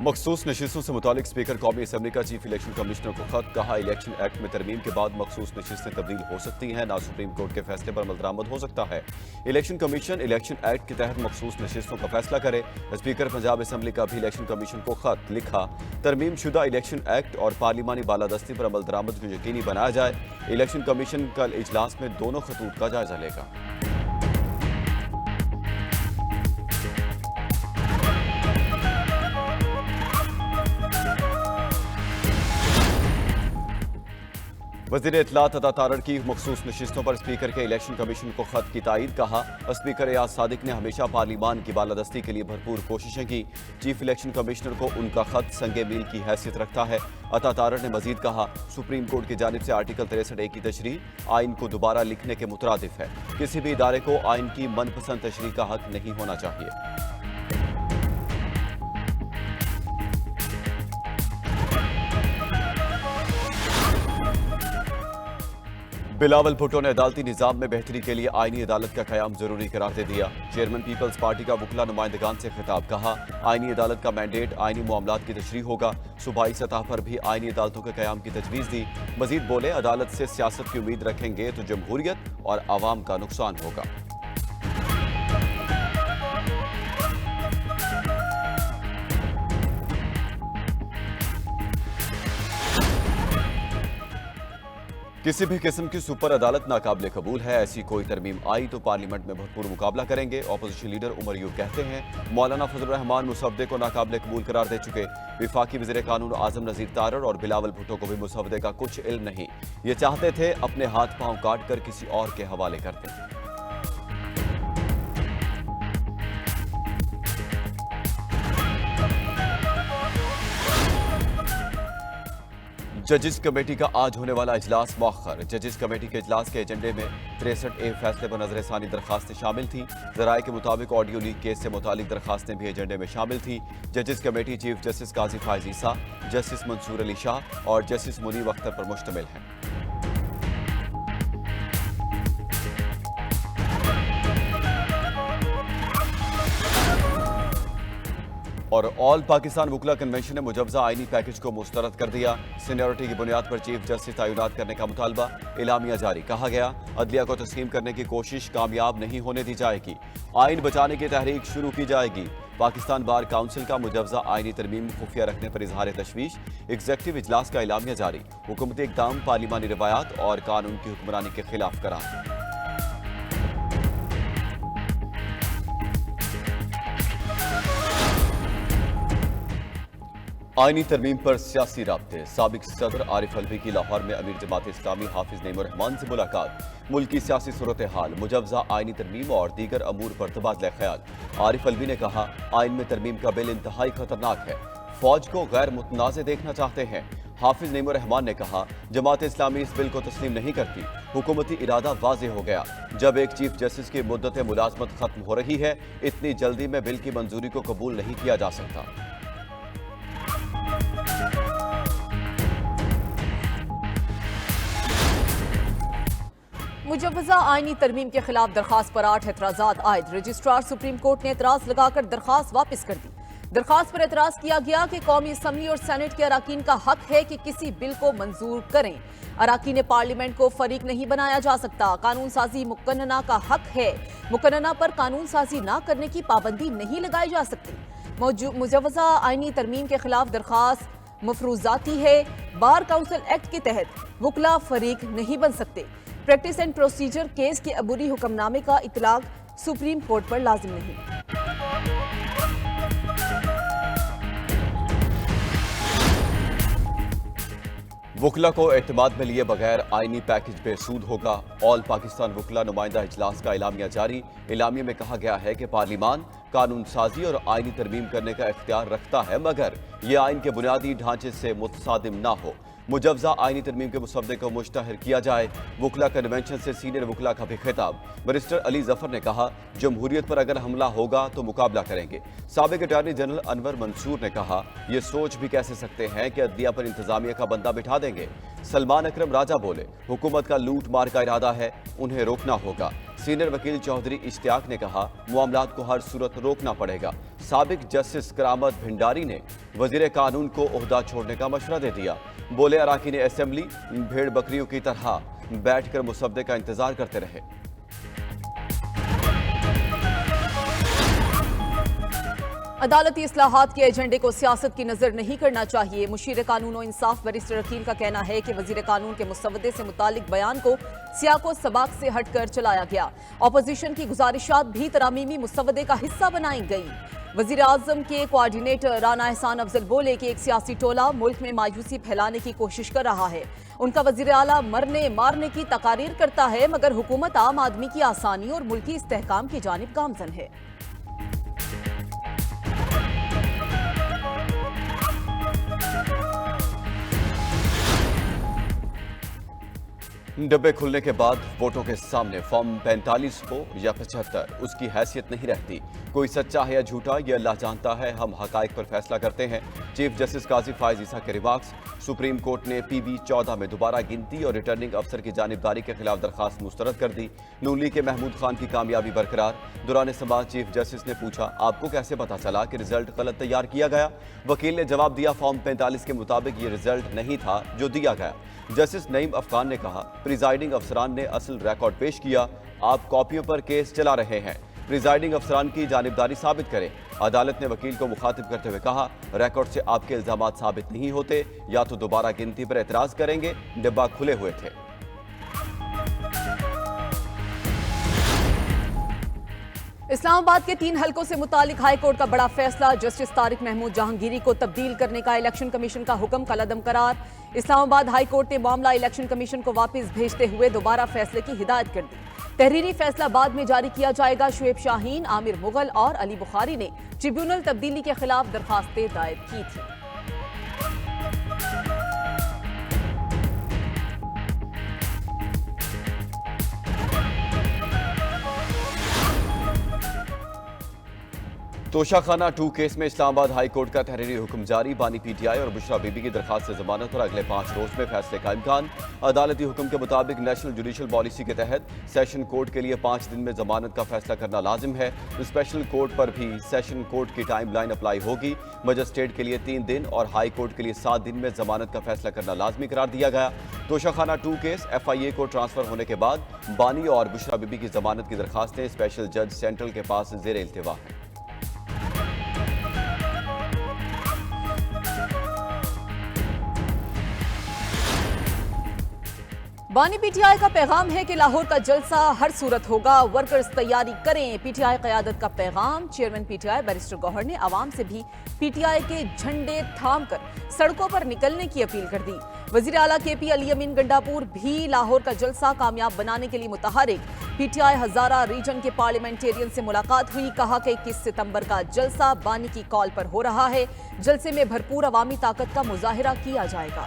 मखसूस नशिस्तों से मुतालिक स्पीकर कौमी असम्बली का चीफ इलेक्शन कमिश्नर को खत। कहा, इलेक्शन एक्ट में तरमीम के बाद मखसूस नशिस्तें तब्दील हो सकती हैं, ना सुप्रीम कोर्ट के फैसले पर अमल दरामद हो सकता है। इलेक्शन कमीशन इलेक्शन एक्ट के तहत मखसूस नशिस्तों का फैसला करे। स्पीकर पंजाब असम्बली का भी इलेक्शन कमीशन को खत लिखा, तरमीम शुदा इलेक्शन एक्ट और पार्लिमानी बालादस्ती पर अमल दरामद को यकीनी बनाया जाए। इलेक्शन कमीशन कल इजलास में दोनों खतूत का जायजा लेगा। वज़ीर इत्तलात अता तारड़ की मखसूस नशिस्तों पर स्पीकर के इलेक्शन कमीशन को खत की तायीद। कहा, स्पीकर एयाज सादिक ने हमेशा पार्लिमान की बालादस्ती के लिए भरपूर कोशिशें की। चीफ इलेक्शन कमिश्नर को उनका खत संगे मील की हैसियत रखता है। अता तारड़ ने मजीद कहा, सुप्रीम कोर्ट की जानिब से आर्टिकल 63A की तशरीह आइन को दोबारा लिखने के मुतरादिफ है। किसी भी इदारे को आइन की मनपसंद तशरीह का हक नहीं होना चाहिए। बिलावल भुट्टो ने अदालती निज़ाम में बेहतरी के लिए आईनी अदालत का क़याम जरूरी करार दे दिया। चेयरमैन पीपल्स पार्टी का वकला नुमाइंदगान से खिताब। कहा, आईनी अदालत का मैंडेट आईनी मामलात की तशरीह होगा। सूबाई सतह पर भी आईनी अदालतों के क़याम की तजवीज़ दी। मजीद बोले, अदालत से सियासत की उम्मीद रखेंगे तो जमहूरियत और आवाम का नुकसान होगा। किसी भी किस्म की सुपर अदालत नाकाबिले कबूल है। ऐसी कोई तरमीम आई तो पार्लियामेंट में भरपूर मुकाबला करेंगे। अपोजिशन लीडर उमर यूब कहते हैं, मौलाना फजल रहमान मुसवदे को नाकाबिले कबूल करार दे चुके। विफाकी वज़ीर कानून आजम नज़ीर तारड़ और बिलावल भुट्टो को भी मुसवदे का कुछ इल्म नहीं। ये चाहते थे अपने हाथ पांव काट कर किसी और के हवाले कर दें। जजिस कमेटी का आज होने वाला इजलास मौखर। जजिस कमेटी के इजलास के एजेंडे में 63A फैसले पर नजरसानी दरखास्तें शामिल थी। जराये के मुताबिक ऑडियो लीक केस से मुतालिक दरखास्तें भी एजेंडे में शामिल थी। जजिस कमेटी चीफ जस्टिस काजी फायज ईसा, जस्टिस मंसूर अली शाह और जस्टिस मुनीब अख्तर पर मुश्तमिल है। और ऑल पाकिस्तान वकला कन्वेंशन ने मुजवजा आईनी पैकेज को मुस्तरद कर दिया। सीनियरिटी की बुनियाद पर चीफ जस्टिस तैनात करने का मुतालबा। इलामिया जारी। कहा गया, अदलिया को तस्लीम करने की कोशिश कामयाब नहीं होने दी जाएगी। आइन बचाने की तहरीक शुरू की जाएगी। पाकिस्तान बार काउंसिल का मुजवजा आईनी तरमीम खुफिया रखने पर इजहार तशवीश। एग्जेक्टिव इजलास का इलामिया जारी। हुकूमती इक़दाम पार्लिमानी रवायात और कानून की हुक्मरानी के खिलाफ करार। आईनी तरमीम पर सियासी राब्ते। साबिक सदर आरिफ अलवी की लाहौर में अमीर जमात इस्लामी हाफिज नईमुर रहमान से मुलाकात। मुल्की सियासी सूरत हाल, मुजवजा आईनी तरमीम और दीगर अमूर पर तबादला ख्याल। आरिफ अलवी ने कहा, आइन में तरमीम का बिल इंतहाई खतरनाक है। फौज को गैर मुतनाज़ देखना चाहते हैं। हाफिज नईमुर रहमान ने कहा, जमात इस्लामी इस बिल को तस्लीम नहीं करती। हुकूमती इरादा वाज़े हो गया। जब एक चीफ जस्टिस की मुद्दत मुलाजमत खत्म हो रही है, इतनी जल्दी में बिल की मंजूरी को कबूल नहीं किया जा सकता। मुजवजा आईनी तरमीम के खिलाफ दरखास्त पर 8 एतराजात आयद। रजिस्ट्रार सुप्रीम कोर्ट ने एतराज लगाकर दरखास्त वापस कर दी। दरखास्त पर एतराज किया गया कि कौमी असम्बली और सेनेट के अराकीन का हक है कि किसी बिल को मंजूर करें। अराकीन पार्लियामेंट को फरीक नहीं बनाया जा सकता। कानून साजी मुकन्नना का हक है। मुकन्नना पर कानून साजी न करने की पाबंदी नहीं लगाई जा सकती। मुजवजा आईनी तरमीम के खिलाफ दरखास्त मफरूजाती है। बार काउंसिल एक्ट के तहत वकला फरीक नहीं बन सकते। प्रैक्टिस एंड प्रोसीजर केस के अबूरी हुक्मनामे का इतलाक सुप्रीम कोर्ट पर लाजिम नहीं। वकला को एतमाद में लिए बगैर आईनी पैकेज बेसूद होगा। ऑल पाकिस्तान वकला नुमाइंदा इजलास का इलामिया जारी। इलामिया में कहा गया है कि पार्लिमान कानून साजी और आईनी तरमीम करने का इख्तियार रखता है, मगर यह आइन के बुनियादी ढांचे से मुतसादिम ना हो। मुजवजा आईनी तरमीम के मुसवदे को मुश्तहर किया जाए। वकला कन्वेंशन से सीनियर वकला का भी खिताब। बैरिस्टर अली जफर ने कहा, जमहूरियत पर अगर हमला होगा तो मुकाबला करेंगे। साबिक अटॉर्नी जनरल अनवर मंसूर ने कहा, ये सोच भी कैसे सकते हैं कि अदलिया पर इंतजामिया का बंदा बिठा देंगे। सलमान अकरम राजा बोले, हुकूमत का लूट मार का इरादा है, उन्हें रोकना होगा। सीनियर वकील चौधरी इश्तियाक ने कहा, मामलात को हर सूरत रोकना पड़ेगा। साबिक जस्टिस करामत भिंडारी ने वजीर कानून को ओहदा छोड़ने का मशवरा दे दिया। बोले, अराकीन असेंबली भेड़ बकरियों की तरह बैठकर मुसद्दे का इंतजार करते रहे। अदालती इस्लाहात के एजेंडे को सियासत की नजर नहीं करना चाहिए। मुशीर कानून और इंसाफ बैरिस्टर रकील का कहना है कि वजीर कानून के मुसवदे से मुतालिक बयान को सियाको सबाक से हटकर चलाया गया। अपोजिशन की गुजारिशात भी तरामीमी मुसवदे का हिस्सा बनाई गई। वजीर आजम के कोऑर्डिनेटर राना एहसान अफजल बोले कि एक सियासी टोला मुल्क में मायूसी फैलाने की कोशिश कर रहा है। उनका वजीर आला मरने मारने की तकारीर करता है, मगर हुकूमत आम आदमी की आसानी और मुल्की इस्तेहकाम की जानिब गामजन है। डब्बे खुलने के बाद वोटों के सामने फॉर्म 45 हो या 75 उसकी हैसियत नहीं रहती। कोई सच्चा है या झूठा ये अल्लाह जानता है, हम हकाइक पर फैसला करते हैं। चीफ जस्टिस काजी फायज ईसा के रिमार्क्स। सुप्रीम कोर्ट ने PB 14 में दोबारा गिनती और रिटर्निंग अफसर की जानिबदारी के खिलाफ दरखास्त मुस्तरद कर दी। नून लीग के महमूद खान की कामयाबी बरकरार। दौरान समाअत चीफ जस्टिस ने पूछा, आपको कैसे पता चला कि रिजल्ट गलत तैयार किया गया? वकील ने जवाब दिया, फॉर्म 45 के मुताबिक ये रिजल्ट नहीं था जो दिया गया। जस्टिस नईम अफगान ने कहा, प्रिजाइडिंग अफसरान ने असल रिकॉर्ड पेश किया, आप कॉपियों पर केस चला रहे हैं। प्रिजाइडिंग अफसरान की जानिबदारी साबित करें। अदालत ने वकील को मुखातिब करते हुए कहा, रिकॉर्ड से आपके इल्जामात साबित नहीं होते, या तो दोबारा गिनती पर एतराज करेंगे। डिब्बा खुले हुए थे। इस्लामाबाद के 3 हलकों से मुतालिक हाई कोर्ट का बड़ा फैसला। जस्टिस तारिक महमूद जहांगीरी को तब्दील करने का इलेक्शन कमीशन का हुक्म कलअदम करार। इस्लामाबाद हाई कोर्ट ने मामला इलेक्शन कमीशन को वापस भेजते हुए दोबारा फैसले की हिदायत कर दी। तहरीरी फैसला बाद में जारी किया जाएगा। शुएब शाहीन, आमिर मुगल और अली बुखारी ने ट्रिब्यूनल तब्दीली के खिलाफ दरखास्तें दायर की थी। तोशाखाना 2 केस में इस्लामाबाद हाई कोर्ट का तहरीरी हुक्म जारी। बानी PTI और बुशरा बीबी की दरखास्त से जमानत पर अगले 5 रोज में फैसले का इम्कान। अदालती हुक्म के मुताबिक नेशनल जुडिशल पॉलिसी के तहत सेशन कोर्ट के लिए 5 दिन में जमानत का फैसला करना लाजिम है। स्पेशल कोर्ट पर भी सेशन कोर्ट की टाइम लाइन अप्लाई होगी। मजिस्ट्रेट के लिए 3 दिन और हाई कोर्ट के लिए 7 दिन में जमानत का फैसला करना लाजमी करार दिया गया। तोशाखाना 2 केस FIA को ट्रांसफर होने के बाद बानी और बुशरा बीबी की जमानत की दरखास्तें स्पेशल जज सेंट्रल के पास जेर इल्तिवा हैं। बानी PTI का पैगाम है कि लाहौर का जलसा हर सूरत होगा, वर्कर्स तैयारी करें। PTI क़यादत का पैगाम। चेयरमैन PTI बैरिस्टर गौहर ने आवाम से भी PTI के झंडे थाम कर सड़कों पर निकलने की अपील कर दी। वजीर आला KP अली अमीन गंडापुर भी लाहौर का जलसा कामयाब बनाने के लिए मुतहरिक। PTI हजारा रीजन के पार्लियामेंटेरियन से मुलाकात हुई। कहा कि 21 सितंबर का जलसा बानी की कॉल पर हो रहा है। जलसे में भरपूर अवामी ताकत का मुजाहिरा किया जाएगा।